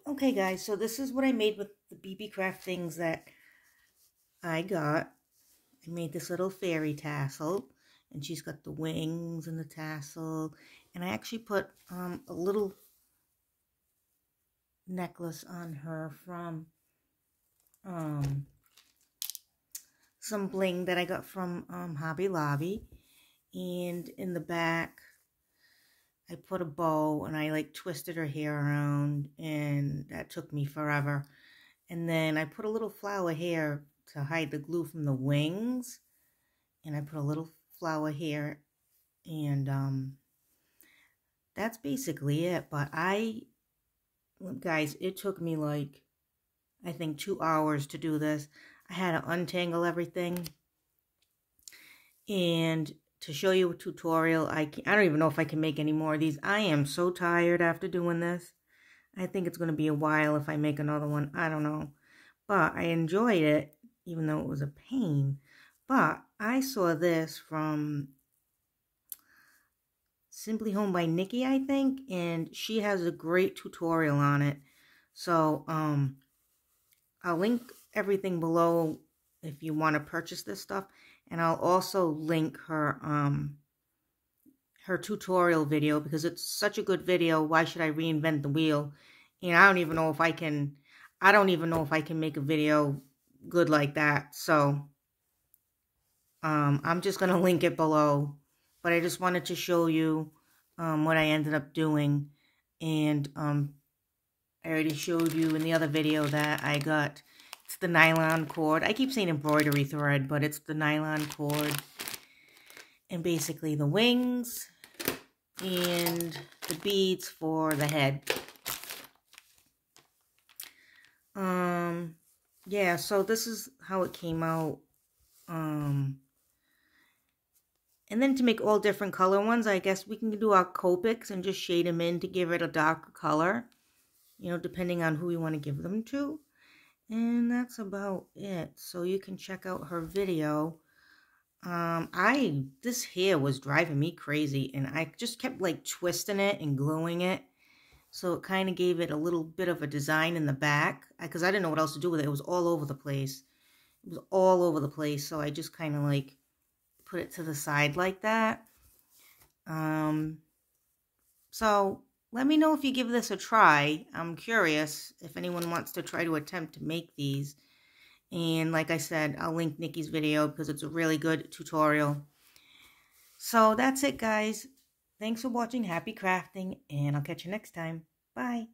Okay guys, so this is what I made with the BB Craft things that I got. I made this little fairy tassel, and she's got the wings and the tassel, and I actually put a little necklace on her from some bling that I got from Hobby Lobby, and in the back I put a bow and I like twisted her hair around, and that took me forever. And then I put a little flower here to hide the glue from the wings, and I put a little flower here, and that's basically it. But guys, it took me like, I think 2 hours to do this. I had to untangle everything, and to show you a tutorial, I don't even know if I can make any more of these. I am so tired after doing this. I think it's going to be a while if I make another one. I don't know. But I enjoyed it, even though it was a pain. But I saw this from Simply Home by Nikki, I think, and she has a great tutorial on it. So I'll link everything below if you want to purchase this stuff, and I'll also link her her tutorial video, because it's such a good video. Why should I reinvent the wheel? And I don't even know if I can make a video good like that. So I'm just gonna link it below, but I just wanted to show you what I ended up doing. And I already showed you in the other video that I got, it's the nylon cord. I keep saying embroidery thread, but it's the nylon cord, and basically the wings and the beads for the head. Yeah, so this is how it came out. And then to make all different color ones, I guess we can do our Copics and just shade them in to give it a darker color, you know, depending on who we want to give them to. And that's about it. So you can check out her video. This hair was driving me crazy, and I just kept like twisting it and gluing it. So it kind of gave it a little bit of a design in the back, because I didn't know what else to do with it. It was all over the place. It was all over the place. So I just kind of like put it to the side like that. So let me know if you give this a try. I'm curious if anyone wants to try to attempt to make these. And like I said, I'll link Nikki's video because it's a really good tutorial. So that's it, guys. Thanks for watching. Happy crafting, and I'll catch you next time. Bye.